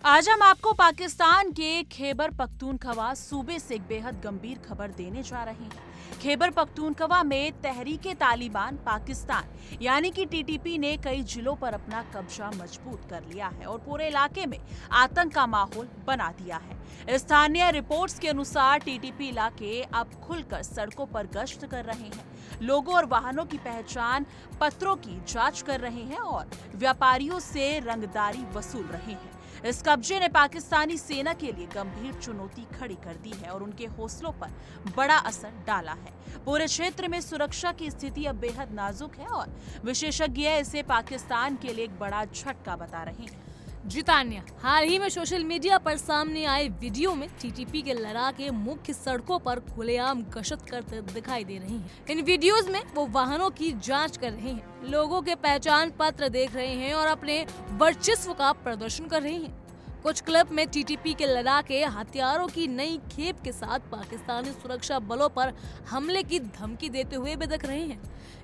आज हम आपको पाकिस्तान के खैबर पख्तूनख्वा सूबे से एक बेहद गंभीर खबर देने जा रहे हैं। खैबर पख्तूनख्वा में तहरीके तालिबान पाकिस्तान यानी कि टीटीपी ने कई जिलों पर अपना कब्जा मजबूत कर लिया है और पूरे इलाके में आतंक का माहौल बना दिया है। स्थानीय रिपोर्ट्स के अनुसार टीटीपी इलाके अब खुलकर सड़कों पर गश्त कर रहे हैं, लोगों और वाहनों की पहचान पत्रों की जांच कर रहे हैं और व्यापारियों से रंगदारी वसूल रहे हैं। इस कब्जे ने पाकिस्तानी सेना के लिए गंभीर चुनौती खड़ी कर दी है और उनके हौसलों पर बड़ा असर डाला है। पूरे क्षेत्र में सुरक्षा की स्थिति अब बेहद नाजुक है और विशेषज्ञ इसे पाकिस्तान के लिए एक बड़ा झटका बता रहे हैं। जी तान्या, हाल ही में सोशल मीडिया पर सामने आए वीडियो में टीटीपी के लड़ाके मुख्य सड़कों पर खुलेआम गश्त करते दिखाई दे रही हैं। इन वीडियोस में वो वाहनों की जांच कर रहे हैं, लोगों के पहचान पत्र देख रहे हैं और अपने वर्चस्व का प्रदर्शन कर रहे हैं। कुछ क्लिप में टीटीपी के लड़ाके हथियारों की नई खेप के साथ पाकिस्तानी सुरक्षा बलों पर हमले की धमकी देते हुए भी दिख रहे हैं।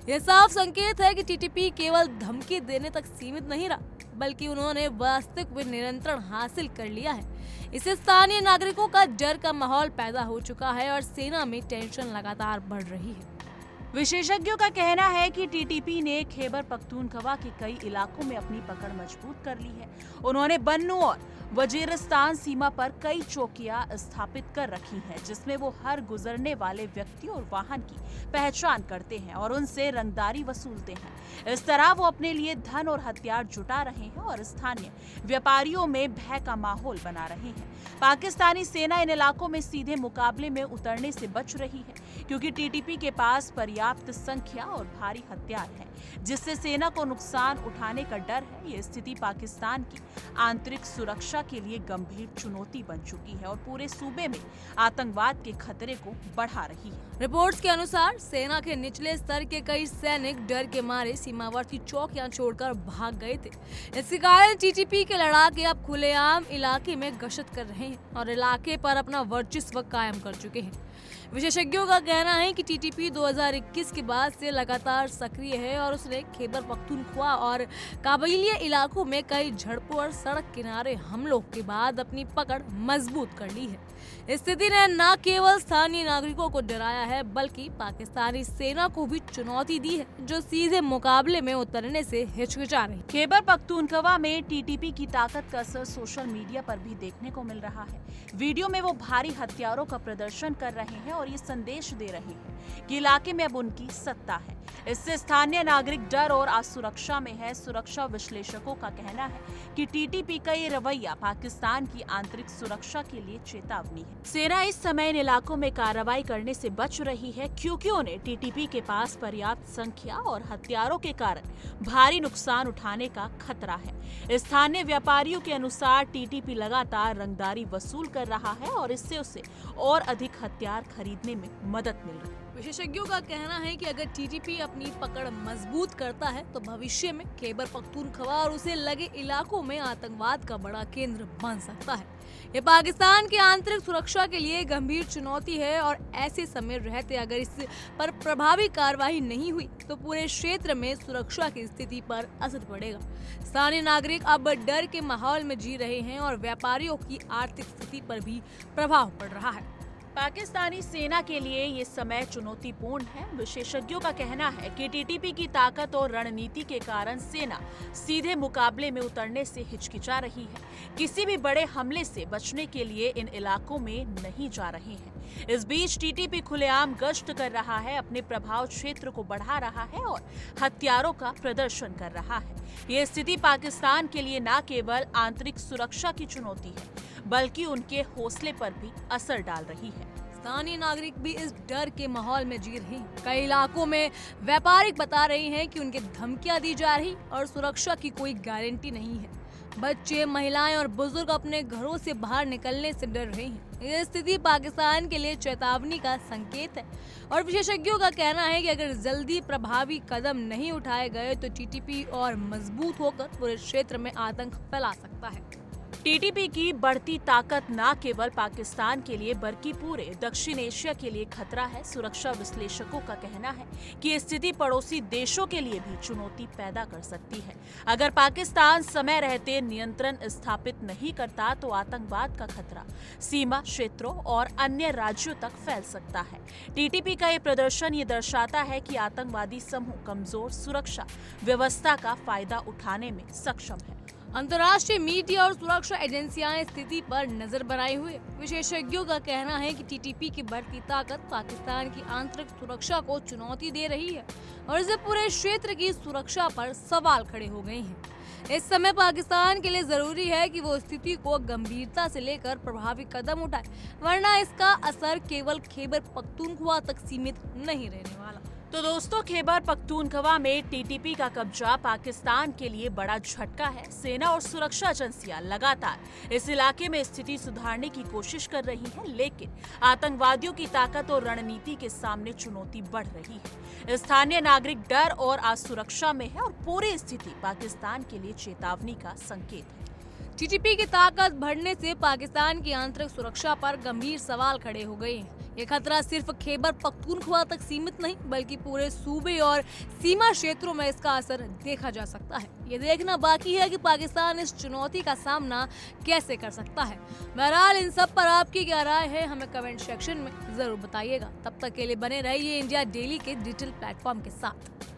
यह साफ संकेत है कि टीटीपी केवल धमकी देने तक सीमित नहीं रहा, बल्कि उन्होंने वास्तविक नियंत्रण हासिल कर लिया है। इससे स्थानीय नागरिकों का डर का माहौल पैदा हो चुका है और सेना में टेंशन लगातार बढ़ रही है। विशेषज्ञों का कहना है कि टीटीपी ने खैबर पख्तूनख्वा के कई इलाकों में अपनी पकड़ मजबूत कर ली है। उन्होंने बन्नू और वजीरिस्तान सीमा पर कई चौकियां स्थापित कर रखी हैं, जिसमें वो हर गुजरने वाले व्यक्ति और वाहन की पहचान करते हैं और उनसे रंगदारी वसूलते हैं। इस तरह वो अपने लिए धन और हथियार जुटा रहे हैं और स्थानीय व्यापारियों में भय का माहौल बना रहे हैं। पाकिस्तानी सेना इन इलाकों में सीधे मुकाबले में उतरने से बच रही है, क्योंकि टीटीपी के पास पर्याप्त संख्या और भारी हथियार है, जिससे सेना को नुकसान उठाने का डर है। ये स्थिति पाकिस्तान की आंतरिक सुरक्षा के लिए गंभीर चुनौती बन चुकी है और पूरे सूबे में आतंकवाद के खतरे को बढ़ा रही है। रिपोर्ट्स के अनुसार सेना के निचले स्तर के कई सैनिक डर के मारे सीमावर्ती चौकियां छोड़कर भाग गए थे। इसके कारण टीटीपी के लड़ाके अब खुलेआम इलाके में गश्त कर रहे हैं और इलाके पर अपना वर्चस्व कायम कर चुके हैं। विशेषज्ञों का कहना है कि टीटीपी 2021 के बाद से लगातार सक्रिय है और उसने खैबर पख्तूनख्वा और काबीलिया इलाकों में कई झड़पों और सड़क किनारे हमलों के बाद अपनी पकड़ मजबूत कर ली है। इस स्थिति ने न केवल स्थानीय नागरिकों को डराया है, बल्कि पाकिस्तानी सेना को भी चुनौती दी है, जो सीधे मुकाबले में उतरने से हिचकिचा रही। खैबर पख्तूनख्वा में टीटीपी की ताकत का असर सोशल मीडिया पर भी देखने को मिल रहा है। वीडियो में वो भारी हथियारों का प्रदर्शन कर रहे हैं और ये संदेश दे रहे हैं कि इलाके में अब उनकी सत्ता है। इससे स्थानीय नागरिक डर और असुरक्षा में है। सुरक्षा विश्लेषकों का कहना है कि टीटीपी का ये रवैया पाकिस्तान की आंतरिक सुरक्षा के लिए चेतावनी है। सेना इस समय इन इलाकों में कार्रवाई करने से बच रही है, क्योंकि उन्हें टीटीपी के पास पर्याप्त संख्या और हथियारों के कारण भारी नुकसान उठाने का खतरा है। स्थानीय व्यापारियों के अनुसार टीटीपी लगातार रंगदारी वसूल कर रहा है और इससे उसे और अधिक हथियार खरीदने में मदद मिल रही है। विशेषज्ञों का कहना है कि अगर टीटीपी अपनी पकड़ मजबूत करता है तो भविष्य में खैबर पख्तूनख्वा और उसे लगे इलाकों में आतंकवाद का बड़ा केंद्र बन सकता है। ये पाकिस्तान की आंतरिक सुरक्षा के लिए गंभीर चुनौती है और ऐसे समय रहते अगर इस पर प्रभावी कार्रवाई नहीं हुई तो पूरे क्षेत्र में सुरक्षा की स्थिति पर असर पड़ेगा। स्थानीय नागरिक अब डर के माहौल में जी रहे हैं और व्यापारियों की आर्थिक स्थिति पर भी प्रभाव पड़ रहा है। पाकिस्तानी सेना के लिए ये समय चुनौतीपूर्ण है। विशेषज्ञों का कहना है कि टीटीपी की ताकत और रणनीति के कारण सेना सीधे मुकाबले में उतरने से हिचकिचा रही है, किसी भी बड़े हमले से बचने के लिए इन इलाकों में नहीं जा रहे हैं। इस बीच टीटीपी खुलेआम गश्त कर रहा है, अपने प्रभाव क्षेत्र को बढ़ा रहा है और हथियारों का प्रदर्शन कर रहा है। ये स्थिति पाकिस्तान के लिए न केवल आंतरिक सुरक्षा की चुनौती है, बल्कि उनके हौसले पर भी असर डाल रही है। स्थानीय नागरिक भी इस डर के माहौल में जी रहे हैं। कई इलाकों में व्यापारी बता रहे हैं कि उनके धमकियां दी जा रही और सुरक्षा की कोई गारंटी नहीं है। बच्चे, महिलाएं और बुजुर्ग अपने घरों से बाहर निकलने से डर रहे हैं। यह स्थिति पाकिस्तान के लिए चेतावनी का संकेत है और विशेषज्ञों का कहना है कि अगर जल्दी प्रभावी कदम नहीं उठाए गए तो टीटीपी और मजबूत होकर पूरे क्षेत्र में आतंक फैला सकता है। टीटीपी की बढ़ती ताकत न केवल पाकिस्तान के लिए बल्कि पूरे दक्षिण एशिया के लिए खतरा है। सुरक्षा विश्लेषकों का कहना है कि ये स्थिति पड़ोसी देशों के लिए भी चुनौती पैदा कर सकती है। अगर पाकिस्तान समय रहते नियंत्रण स्थापित नहीं करता तो आतंकवाद का खतरा सीमा क्षेत्रों और अन्य राज्यों तक फैल सकता है। टीटीपी का ये प्रदर्शन ये दर्शाता है कि आतंकवादी समूह कमजोर सुरक्षा व्यवस्था का फायदा उठाने में सक्षम है। अंतर्राष्ट्रीय मीडिया और सुरक्षा एजेंसियां स्थिति पर नजर बनाए हुए। विशेषज्ञों का कहना है कि टीटीपी की बढ़ती ताकत पाकिस्तान की आंतरिक सुरक्षा को चुनौती दे रही है और इससे पूरे क्षेत्र की सुरक्षा पर सवाल खड़े हो गए हैं। इस समय पाकिस्तान के लिए जरूरी है कि वो स्थिति को गंभीरता से लेकर प्रभावी कदम उठाए, वरना इसका असर केवल खैबर पख्तूनख्वा तक सीमित नहीं रहने वाला। तो दोस्तों, खैबर पख्तूनख्वा में टीटीपी का कब्जा पाकिस्तान के लिए बड़ा झटका है। सेना और सुरक्षा एजेंसियां लगातार इस इलाके में स्थिति सुधारने की कोशिश कर रही हैं, लेकिन आतंकवादियों की ताकत और रणनीति के सामने चुनौती बढ़ रही है। स्थानीय नागरिक डर और असुरक्षा में है और पूरी स्थिति पाकिस्तान के लिए चेतावनी का संकेत है। टीटीपी की ताकत बढ़ने से पाकिस्तान की आंतरिक सुरक्षा पर गंभीर सवाल खड़े हो गए हैं। ये खतरा सिर्फ खैबर पख्तूनख्वा तक सीमित नहीं बल्कि पूरे सूबे और सीमा क्षेत्रों में इसका असर देखा जा सकता है। ये देखना बाकी है कि पाकिस्तान इस चुनौती का सामना कैसे कर सकता है। बहरहाल इन सब पर आपकी क्या राय है, हमें कमेंट सेक्शन में जरूर बताइएगा। तब तक के लिए बने रहिए इंडिया डेली के डिजिटल प्लेटफॉर्म के साथ।